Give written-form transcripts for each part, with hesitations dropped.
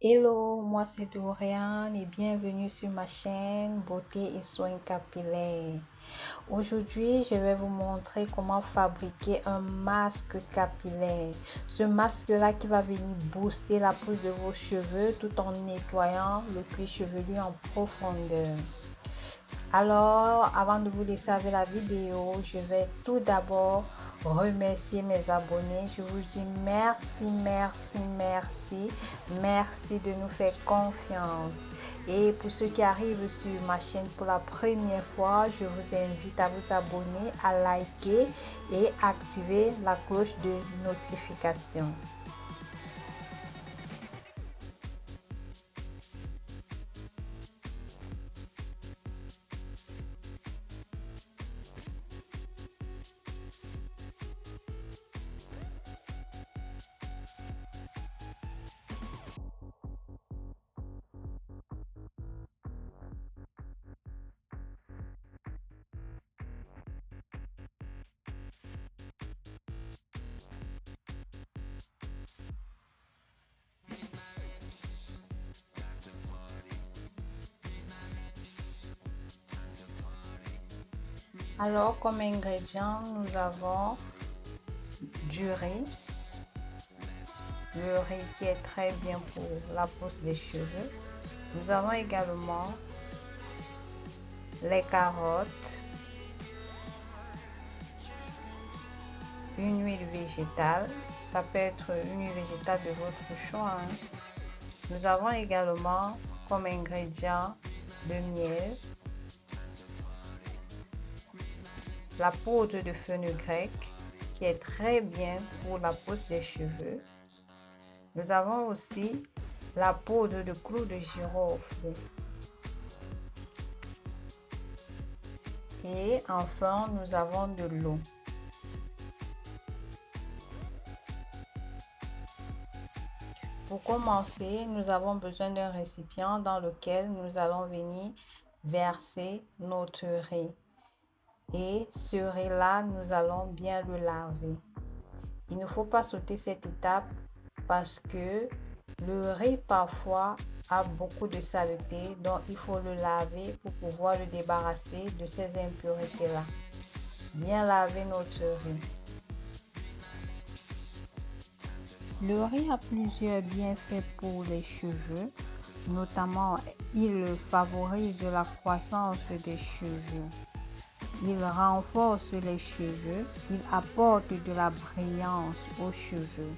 Hello, moi c'est Dorian et bienvenue sur ma chaîne Beauté et Soins Capillaires. Aujourd'hui, je vais vous montrer comment fabriquer un masque capillaire. Ce masque-là qui va venir booster la pousse de vos cheveux tout en nettoyant le cuir chevelu en profondeur. Alors, avant de vous laisser avec la vidéo, je vais tout d'abord remercier mes abonnés. Je vous dis merci, merci, merci, merci de nous faire confiance. Et pour ceux qui arrivent sur ma chaîne pour la première fois, je vous invite à vous abonner, à liker et activer la cloche de notification. Alors, comme ingrédients, nous avons du riz. Le riz qui est très bien pour la pousse des cheveux. Nous avons également les carottes, une huile végétale. Ça peut être une huile végétale de votre choix. Nous avons également comme ingrédient le miel, la poudre de fenugrec qui est très bien pour la pousse des cheveux. Nous avons aussi la poudre de clou de girofle. Et enfin, nous avons de l'eau. Pour commencer, nous avons besoin d'un récipient dans lequel nous allons venir verser notre riz. Et ce riz-là, nous allons bien le laver. Il ne faut pas sauter cette étape parce que le riz parfois a beaucoup de saleté, donc il faut le laver pour pouvoir le débarrasser de ces impuretés-là. Bien laver notre riz. Le riz a plusieurs bienfaits pour les cheveux, notamment il favorise la croissance des cheveux. Il renforce les cheveux, il apporte de la brillance aux cheveux.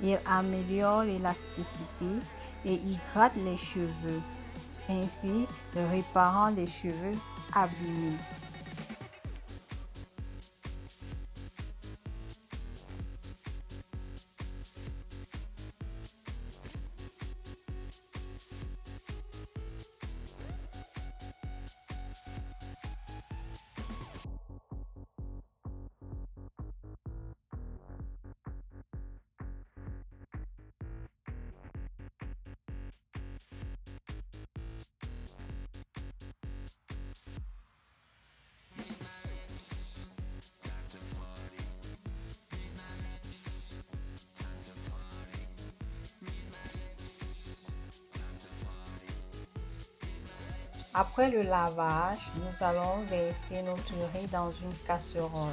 Il améliore l'élasticité et hydrate les cheveux, ainsi réparant les cheveux abîmés. Après le lavage, nous allons verser notre riz dans une casserole.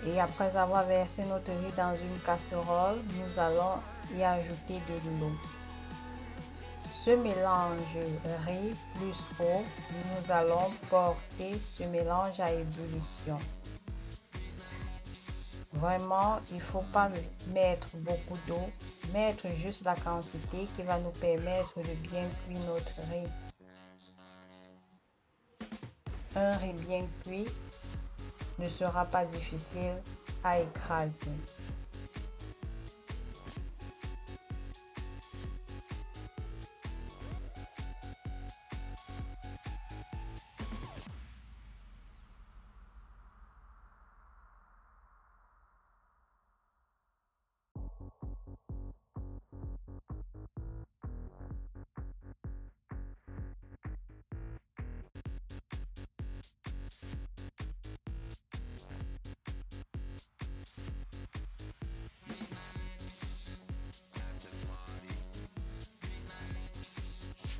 Et après avoir versé notre riz dans une casserole, nous allons y ajouter de l'eau. Ce mélange riz plus eau, nous allons porter ce mélange à ébullition. Vraiment, il ne faut pas mettre beaucoup d'eau, mettre juste la quantité qui va nous permettre de bien cuire notre riz. Un riz bien cuit ne sera pas difficile à écraser.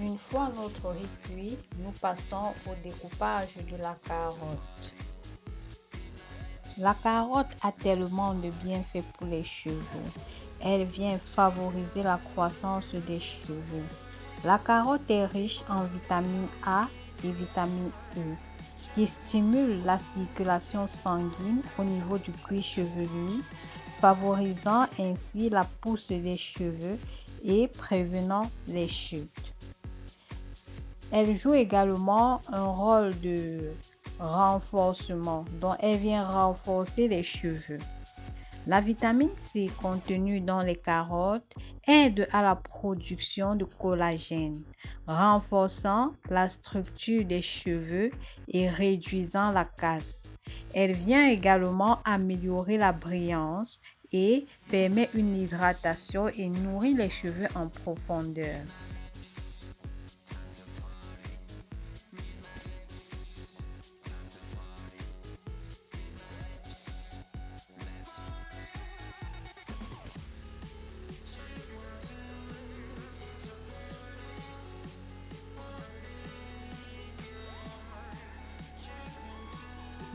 Une fois notre riz cuit, nous passons au découpage de la carotte. La carotte a tellement de bienfaits pour les cheveux. Elle vient favoriser la croissance des cheveux. La carotte est riche en vitamine A et vitamine E, qui stimulent la circulation sanguine au niveau du cuir chevelu, favorisant ainsi la pousse des cheveux et prévenant les chutes. Elle joue également un rôle de renforcement, dont elle vient renforcer les cheveux. La vitamine C contenue dans les carottes aide à la production de collagène, renforçant la structure des cheveux et réduisant la casse. Elle vient également améliorer la brillance et permet une hydratation et nourrit les cheveux en profondeur.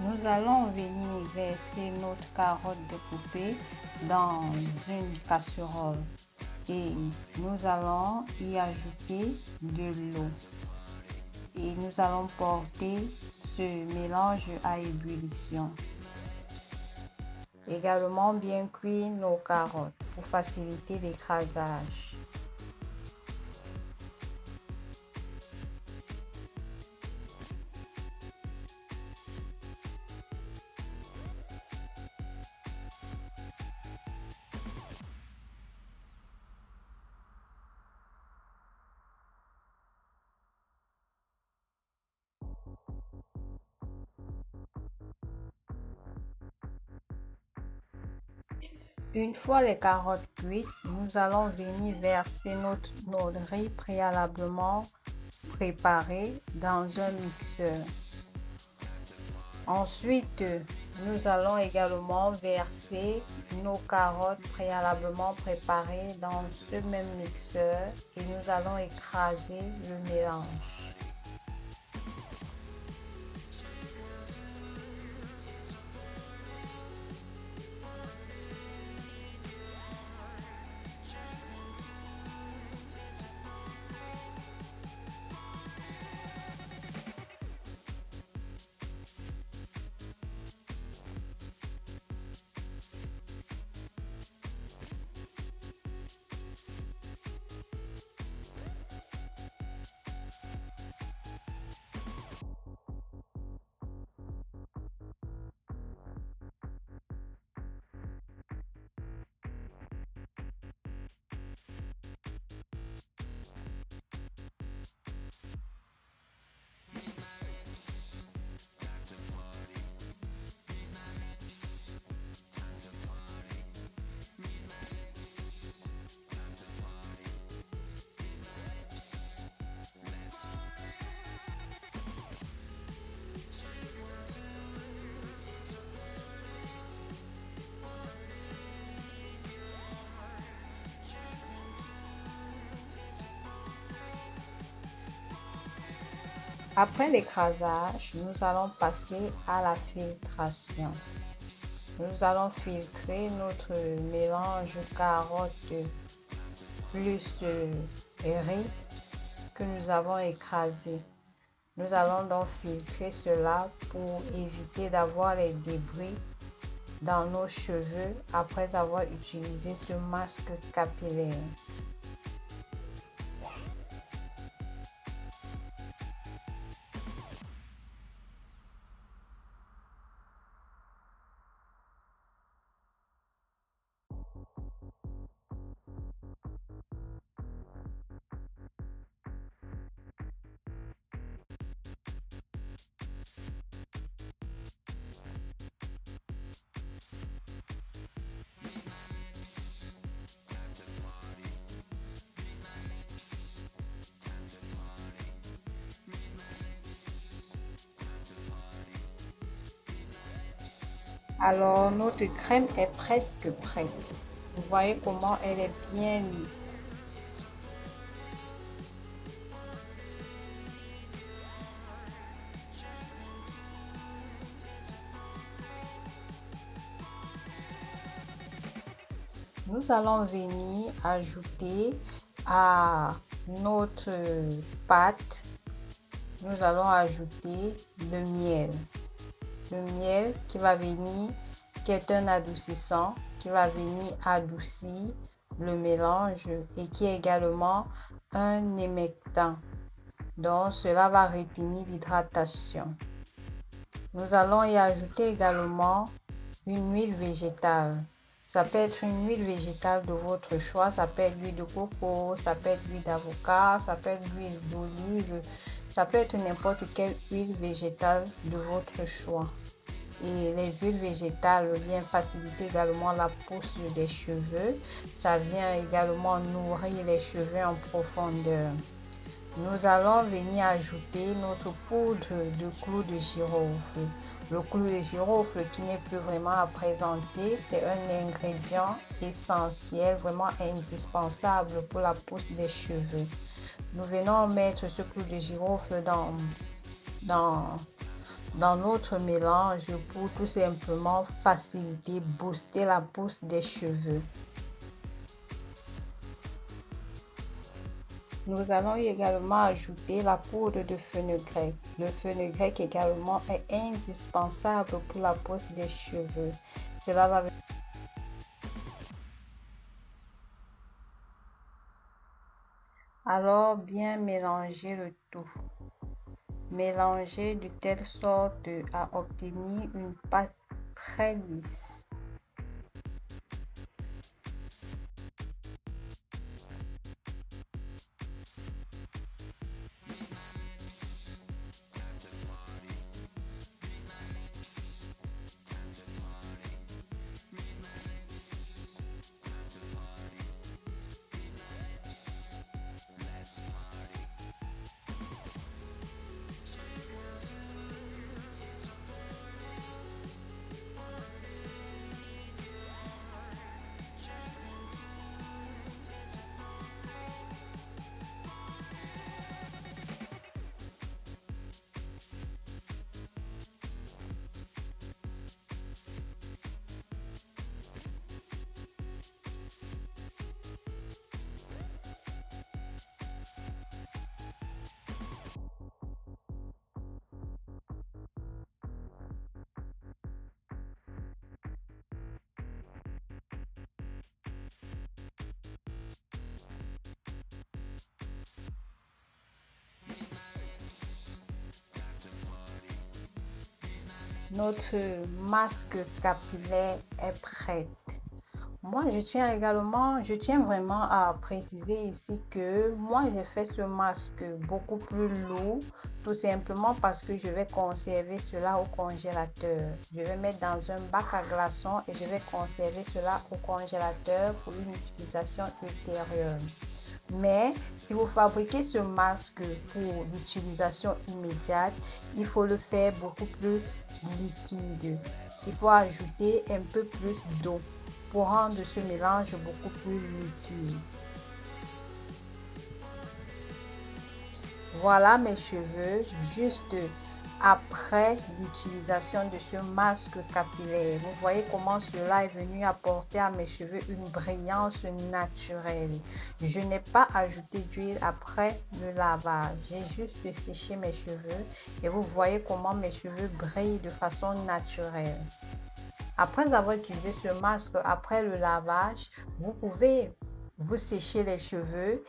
Nous allons venir verser notre carotte découpée dans une casserole et nous allons y ajouter de l'eau. Et nous allons porter ce mélange à ébullition. Également bien cuire nos carottes pour faciliter l'écrasage. Une fois les carottes cuites, nous allons venir verser notre riz préalablement préparé dans un mixeur. Ensuite, nous allons également verser nos carottes préalablement préparées dans ce même mixeur et nous allons écraser le mélange. Après l'écrasage, nous allons passer à la filtration. Nous allons filtrer notre mélange carotte plus riz que nous avons écrasé. Nous allons donc filtrer cela pour éviter d'avoir les débris dans nos cheveux après avoir utilisé ce masque capillaire. Alors, notre crème est presque prête. Vous voyez comment elle est bien lisse. Nous allons venir ajouter à notre pâte, nous allons ajouter le miel. Le miel qui va venir, qui est un adoucissant, qui va venir adoucir le mélange et qui est également un émectant. Donc, cela va retenir l'hydratation. Nous allons y ajouter également une huile végétale. Ça peut être une huile végétale de votre choix, ça peut être l'huile de coco, ça peut être l'huile d'avocat, ça peut être l'huile d'olive, ça peut être n'importe quelle huile végétale de votre choix. Et les huiles végétales viennent faciliter également la pousse des cheveux. Ça vient également nourrir les cheveux en profondeur. Nous allons venir ajouter notre poudre de clou de girofle. Le clou de girofle qui n'est plus vraiment à présenter, c'est un ingrédient essentiel, vraiment indispensable pour la pousse des cheveux. Nous venons mettre ce clou de girofle dans notre mélange pour tout simplement faciliter, booster la pousse des cheveux. Nous allons également ajouter la poudre de fenugrec. Le fenugrec également est indispensable pour la pousse des cheveux. Cela va alors bien mélanger le tout. Mélanger de telle sorte à obtenir une pâte très lisse. Notre masque capillaire est prête. Moi, je tiens vraiment à préciser ici que moi, j'ai fait ce masque beaucoup plus lourd, tout simplement parce que je vais conserver cela au congélateur. Je vais mettre dans un bac à glaçons et je vais conserver cela au congélateur pour une utilisation ultérieure. Mais si vous fabriquez ce masque pour l'utilisation immédiate, il faut le faire beaucoup plus liquide. Il faut ajouter un peu plus d'eau pour rendre ce mélange beaucoup plus liquide. Voilà mes cheveux juste après l'utilisation de ce masque capillaire. Vous voyez comment cela est venu apporter à mes cheveux une brillance naturelle. Je n'ai pas ajouté d'huile après le lavage. J'ai juste séché mes cheveux et vous voyez comment mes cheveux brillent de façon naturelle. Après avoir utilisé ce masque après le lavage, vous pouvez vous sécher les cheveux